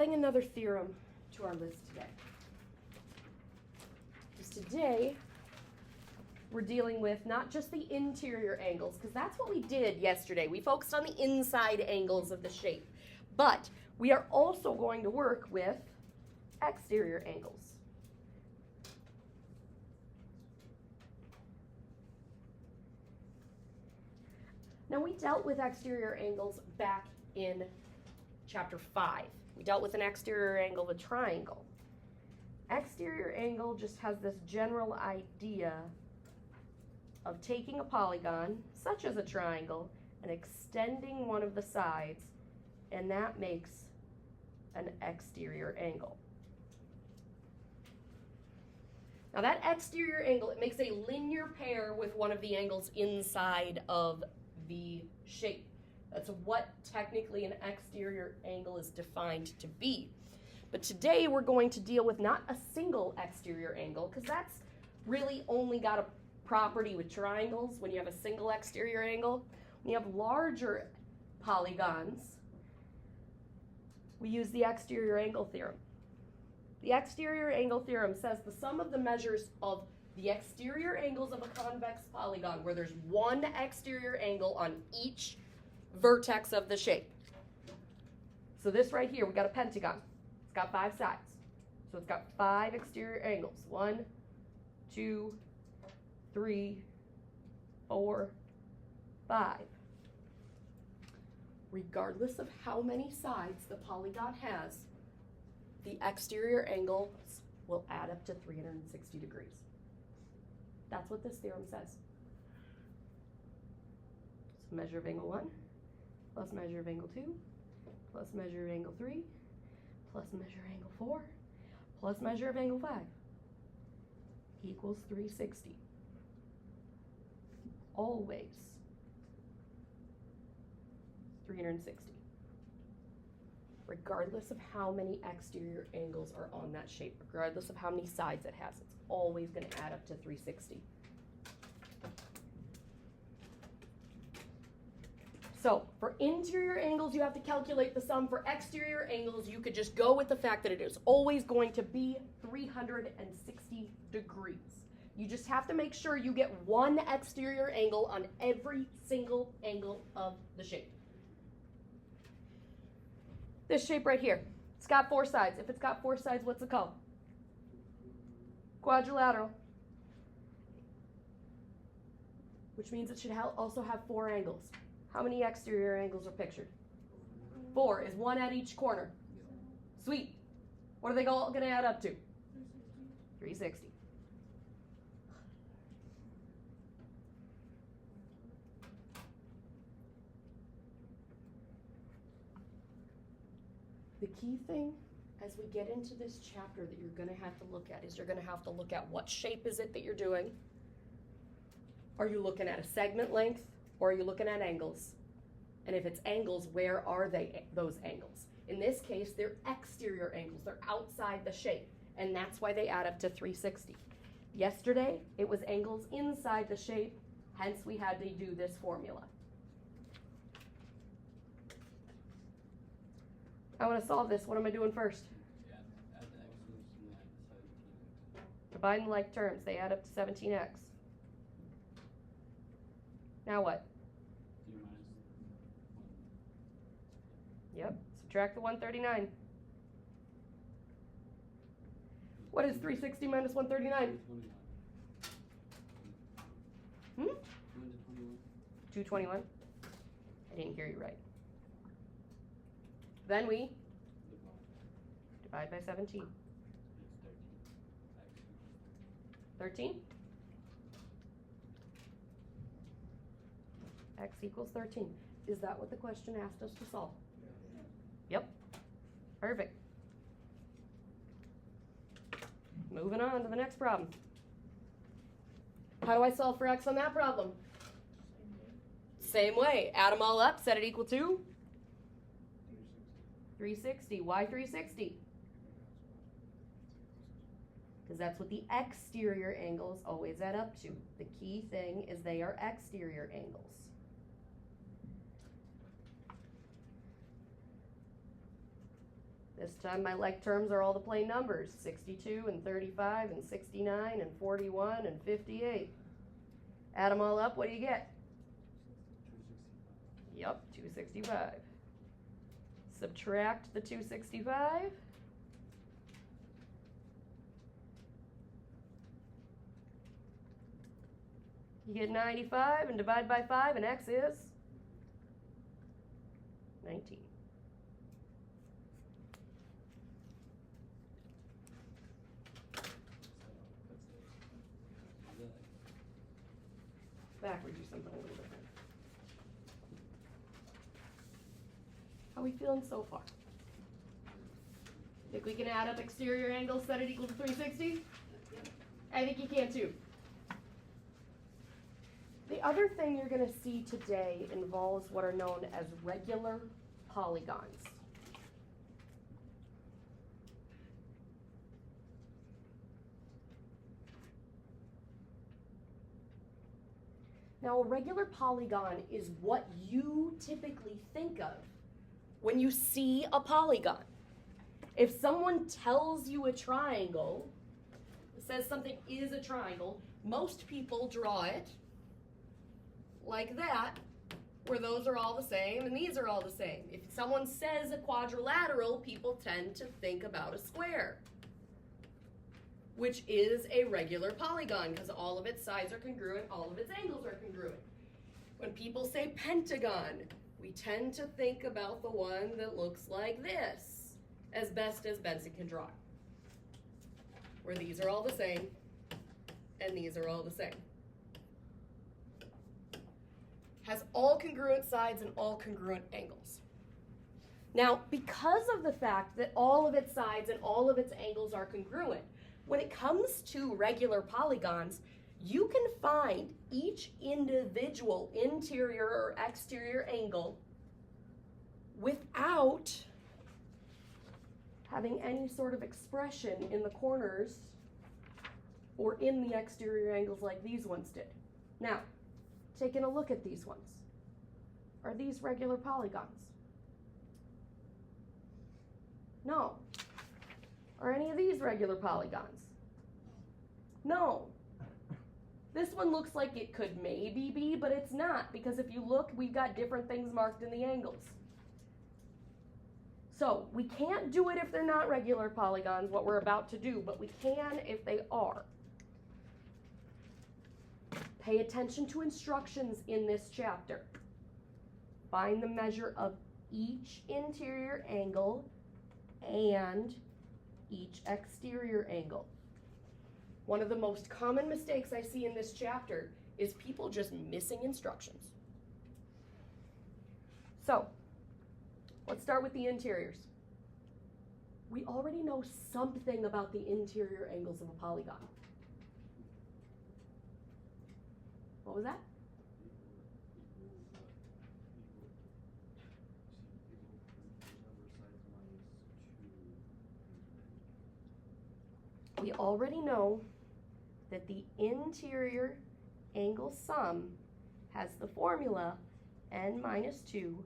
adding another theorem to our list today. Because today, we're dealing with not just the interior angles, because that's what we did yesterday. We focused on the inside angles of the shape. But we are also going to work with exterior angles. Now, we dealt with exterior angles back in chapter 5. We dealt with an exterior angle of a triangle. Exterior angle just has this general idea of taking a polygon, such as a triangle, and extending one of the sides, and that makes an exterior angle. Now that exterior angle, it makes a linear pair with one of the angles inside of the shape. That's what technically an exterior angle is defined to be. But today we're going to deal with not a single exterior angle, because that's really only got a property with triangles when you have a single exterior angle. When you have larger polygons, we use the exterior angle theorem. The exterior angle theorem says the sum of the measures of the exterior angles of a convex polygon, where there's one exterior angle on each vertex of the shape. So this right here, we got a pentagon. It's got 5 sides. So it's got 5 exterior angles. 1, 2, 3, 4, 5. Regardless of how many sides the polygon has, the exterior angles will add up to 360 degrees. That's what this theorem says. So measure of angle 1 plus measure of angle 2 plus measure of angle 3 plus measure of angle 4 plus measure of angle 5 equals 360. Always 360. Regardless of how many exterior angles are on that shape, regardless of how many sides it has, it's always going to add up to 360. So for interior angles, you have to calculate the sum. For exterior angles, you could just go with the fact that it is always going to be 360 degrees. You just have to make sure you get one exterior angle on every single angle of the shape. This shape right here, it's got 4 sides. If it's got 4 sides, what's it called? Quadrilateral. Which means it should also have 4 angles. How many exterior angles are pictured? 4. Is 1 at each corner? Sweet. What are they all going to add up to? 360. The key thing as we get into this chapter that you're going to have to look at is you're going to have to look at what shape is it that you're doing. Are you looking at a segment length, or are you looking at angles? And if it's angles, where are those angles? In this case, they're exterior angles. They're outside the shape, and that's why they add up to 360. Yesterday, it was angles inside the shape, hence we had to do this formula. I want to solve this. What am I doing first? Dividing like terms. They add up to 17x. Now what? Yep. Subtract the 139. What is 360 minus 139? 221. I didn't hear you right. Then we divide by 17. 13? X equals 13. Is that what the question asked us to solve? Yep. Perfect. Moving on to the next problem. How do I solve for X on that problem? Same way. Add them all up, set it equal to 360. Why 360? Because that's what the exterior angles always add up to. The key thing is they are exterior angles. This time my like terms are all the plain numbers, 62 and 35 and 69 and 41 and 58. Add them all up, what do you get? 265. Yep, 265. Subtract the 265. You get 95 and divide by 5 and x is 19. Backwards do something a little different. How we feeling so far? Think we can add up exterior angles, set it equal to 360? I think you can too. The other thing you're going to see today involves what are known as regular polygons. Now, a regular polygon is what you typically think of when you see a polygon. If someone tells you a triangle, says something is a triangle, most people draw it like that, where those are all the same and these are all the same. If someone says a quadrilateral, people tend to think about a square, which is a regular polygon because all of its sides are congruent, all of its angles are congruent. When people say pentagon, we tend to think about the one that looks like this, as best as Benson can draw, where these are all the same and these are all the same. Has all congruent sides and all congruent angles. Now, because of the fact that all of its sides and all of its angles are congruent, when it comes to regular polygons, you can find each individual interior or exterior angle without having any sort of expression in the corners or in the exterior angles like these ones did. Now, taking a look at these ones. Are these regular polygons? No. Are any of these regular polygons? No. This one looks like it could maybe be, but it's not, because if you look, we've got different things marked in the angles. So we can't do it if they're not regular polygons, what we're about to do, but we can if they are. Pay attention to instructions in this chapter. Find the measure of each interior angle and each exterior angle. One of the most common mistakes I see in this chapter is people just missing instructions. So, let's start with the interiors. We already know something about the interior angles of a polygon. What was that? We already know that the interior angle sum has the formula n minus 2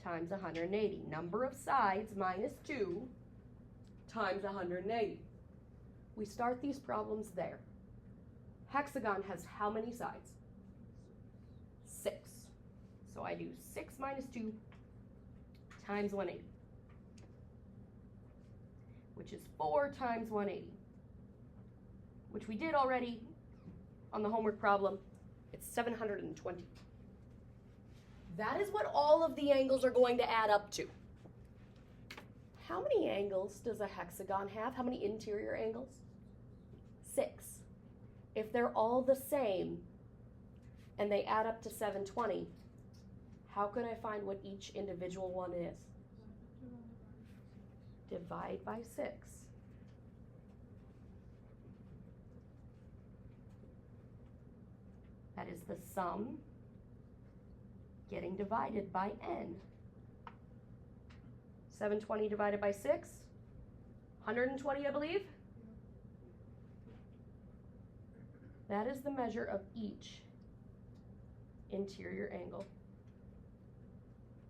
times 180. Number of sides minus 2 times 180. We start these problems there. Hexagon has how many sides? 6. So I do 6 minus 2 times 180, which is 4 times 180, which we did already on the homework problem. It's 720. That is what all of the angles are going to add up to. How many angles does a hexagon have? How many interior angles? 6. If they're all the same and they add up to 720, how can I find what each individual one is? Divide by 6. That is the sum getting divided by n. 720 divided by 6, 120, I believe. That is the measure of each interior angle.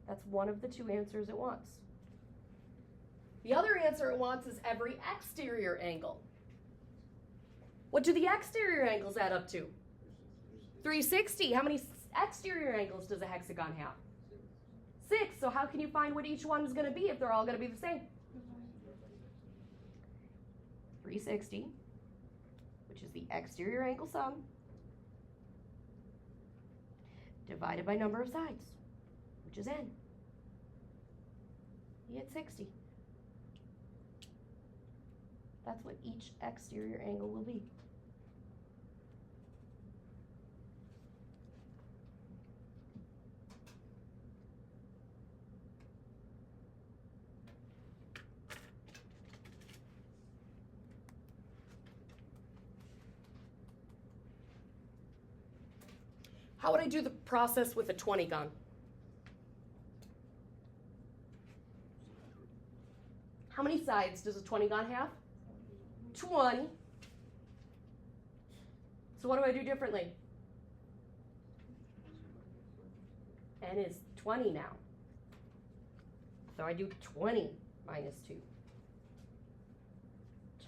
That's one of the two answers it wants. The other answer it wants is every exterior angle. What do the exterior angles add up to? 360. How many exterior angles does a hexagon have? 6. So how can you find what each one is going to be if they're all going to be the same? 360, which is the exterior angle sum, divided by number of sides, which is n. You get 60. That's what each exterior angle will be. How would I do the process with a 20-gon? How many sides does a 20-gon have? 20. So what do I do differently? N is 20 now. So I do 20 minus 2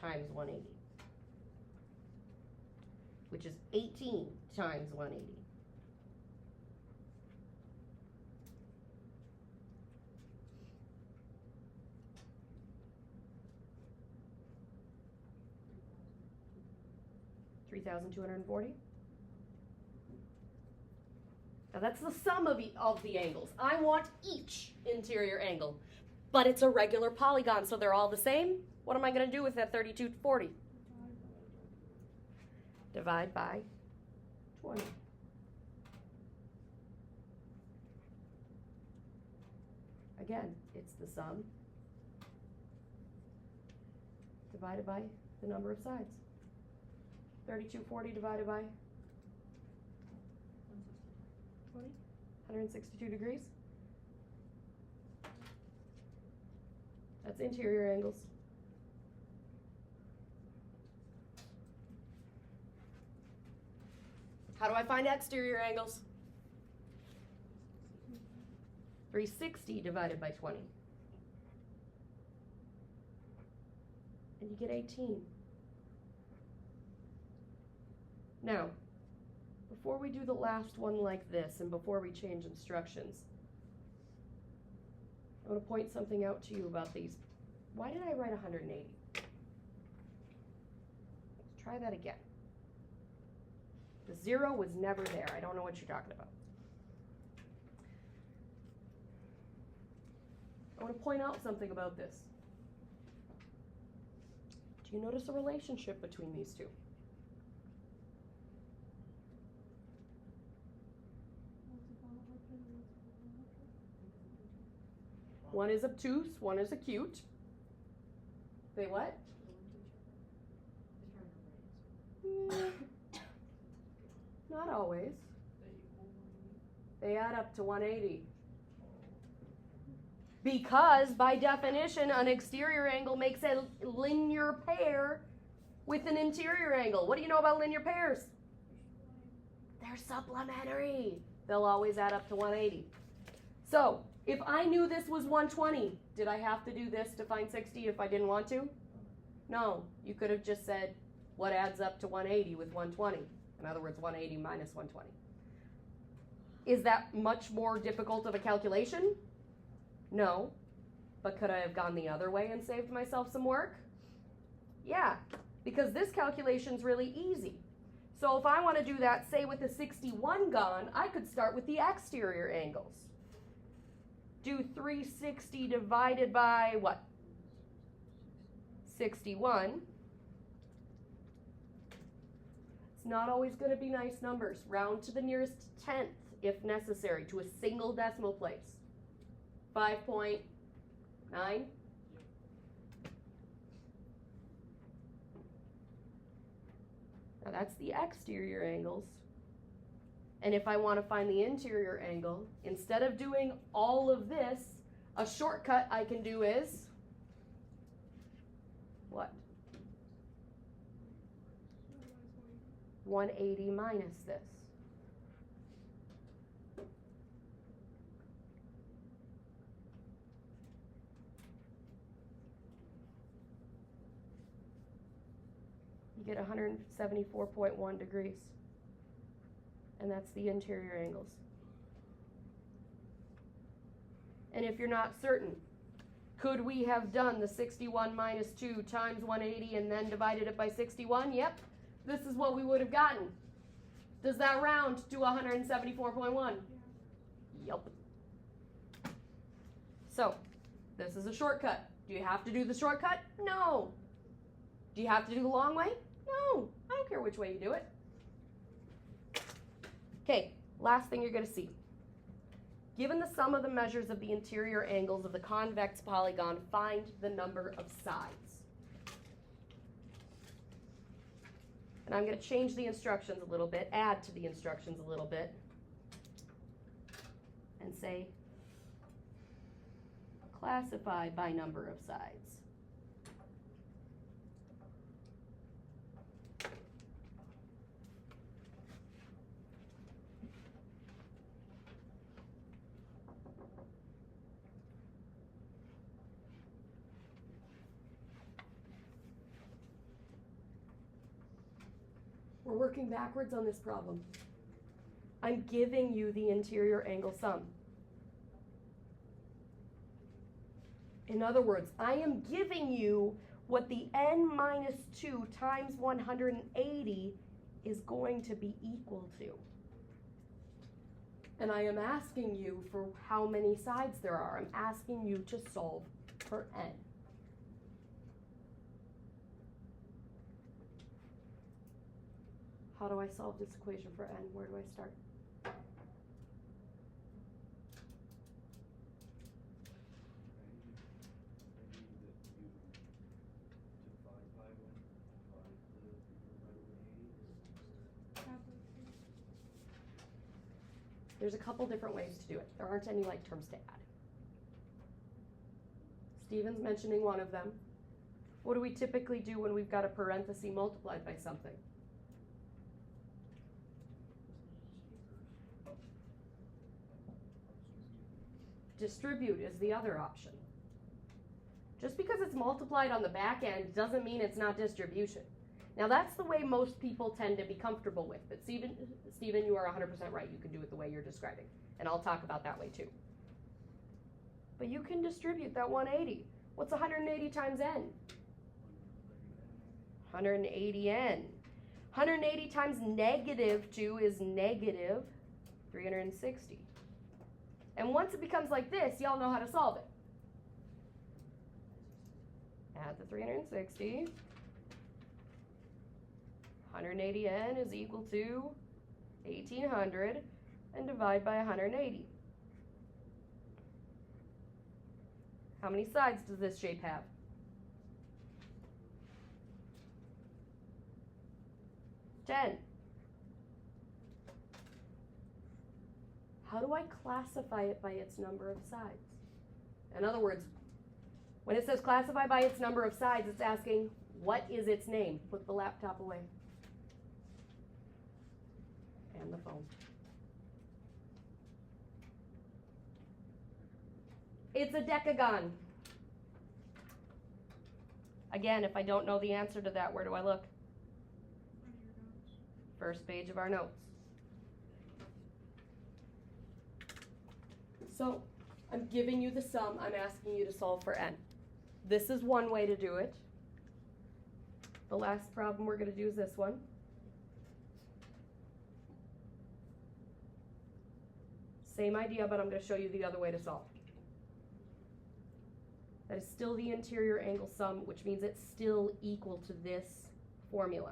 times 180, which is 18 times 180. $3,240. Now that's the sum of the angles. I want each interior angle, but it's a regular polygon, so they're all the same. What am I going to do with that 3240? Divide by 20. Again, it's the sum divided by the number of sides. 3240 divided by 20, 162 degrees. That's interior angles. How do I find exterior angles? 360 divided by 20. And you get 18. Now, before we do the last one like this, and before we change instructions, I want to point something out to you about these. Why did I write 180? Let's try that again. The 0 was never there. I don't know what you're talking about. I want to point out something about this. Do you notice a relationship between these two? One is obtuse, one is acute. They what? Not always. They add up to 180. Because, by definition, an exterior angle makes a linear pair with an interior angle. What do you know about linear pairs? They're supplementary. They'll always add up to 180. So, if I knew this was 120, did I have to do this to find 60 if I didn't want to? No. You could have just said, what adds up to 180 with 120? In other words, 180 minus 120. Is that much more difficult of a calculation? No. But could I have gone the other way and saved myself some work? Yeah, because this calculation's really easy. So if I want to do that, say with a 61 gon, I could start with the exterior angles. Do 360 divided by what? 61. It's not always going to be nice numbers. Round to the nearest tenth if necessary, to a single decimal place. 5.9. Now that's the exterior angles. And if I want to find the interior angle, instead of doing all of this, a shortcut I can do is what? 180 minus this. get 174.1 degrees. And that's the interior angles. And if you're not certain, could we have done the 61 minus 2 times 180 and then divided it by 61? Yep, this is what we would have gotten. Does that round to 174.1? Yep. So, this is a shortcut. Do you have to do the shortcut? No. Do you have to do the long way? No. I don't care which way you do it. Okay, last thing you're going to see. Given the sum of the measures of the interior angles of the convex polygon, find the number of sides. And I'm going to change the instructions a little bit, add to the instructions a little bit, and say, classify by number of sides. We're working backwards on this problem. I'm giving you the interior angle sum. In other words, I am giving you what the n minus 2 times 180 is going to be equal to. And I am asking you for how many sides there are. I'm asking you to solve for n. How do I solve this equation for n? Where do I start? There's a couple different ways to do it. There aren't any like terms to add. Stephen's mentioning one of them. What do we typically do when we've got a parenthesis multiplied by something? Distribute is the other option. Just because it's multiplied on the back end doesn't mean it's not distribution. Now that's the way most people tend to be comfortable with, but Stephen, you are 100% right. You can do it the way you're describing, and I'll talk about that way too. But you can distribute that 180. What's 180 times n? 180n. 180 times negative 2 is negative 360. And once it becomes like this, y'all know how to solve it. Add the 360. 180n is equal to 1800 and divide by 180. How many sides does this shape have? 10. How do I classify it by its number of sides? In other words, when it says classify by its number of sides, it's asking, what is its name? Put the laptop away. And the phone. It's a decagon. Again, if I don't know the answer to that, where do I look? First page of our notes. So, I'm giving you the sum. I'm asking you to solve for n. This is one way to do it. The last problem we're going to do is this one. Same idea, but I'm going to show you the other way to solve. That is still the interior angle sum, which means it's still equal to this formula.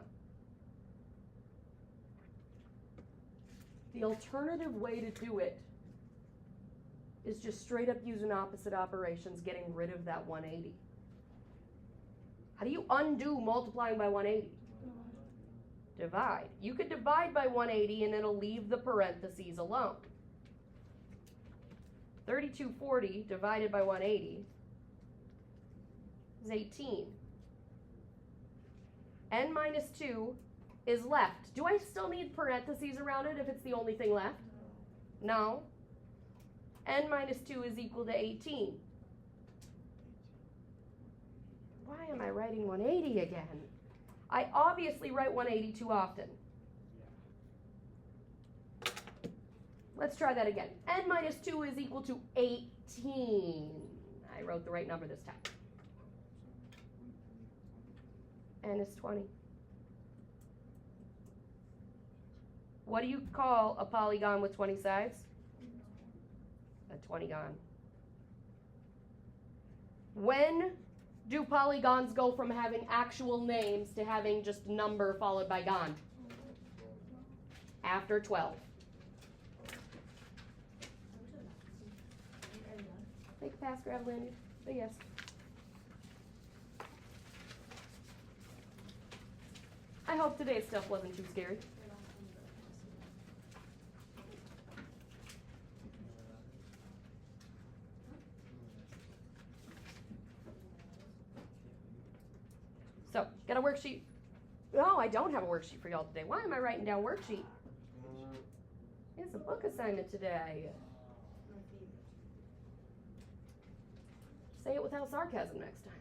The alternative way to do it is just straight up using opposite operations, getting rid of that 180. How do you undo multiplying by 180? Divide. You could divide by 180 and it'll leave the parentheses alone. 3240 divided by 180 is 18. N minus 2 is left. Do I still need parentheses around it if it's the only thing left? No. N minus 2 is equal to 18. Why am I writing 180 again? I obviously write 180 too often. Let's try that again. N minus 2 is equal to 18. I wrote the right number this time. N is 20. What do you call a polygon with 20 sides? A 20gon. When do polygons go from having actual names to having just number followed by gon? After 12. Make a pass, grab landing. Say yes. I hope today's stuff wasn't too scary. So, got a worksheet? No, I don't have a worksheet for y'all today. Why am I writing down worksheet? It's a book assignment today. Say it without sarcasm next time.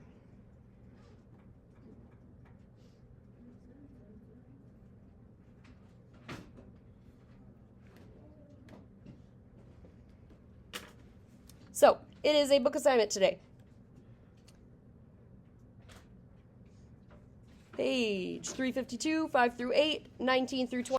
So, it is a book assignment today. Page 352, 5 through 8, 19 through 20.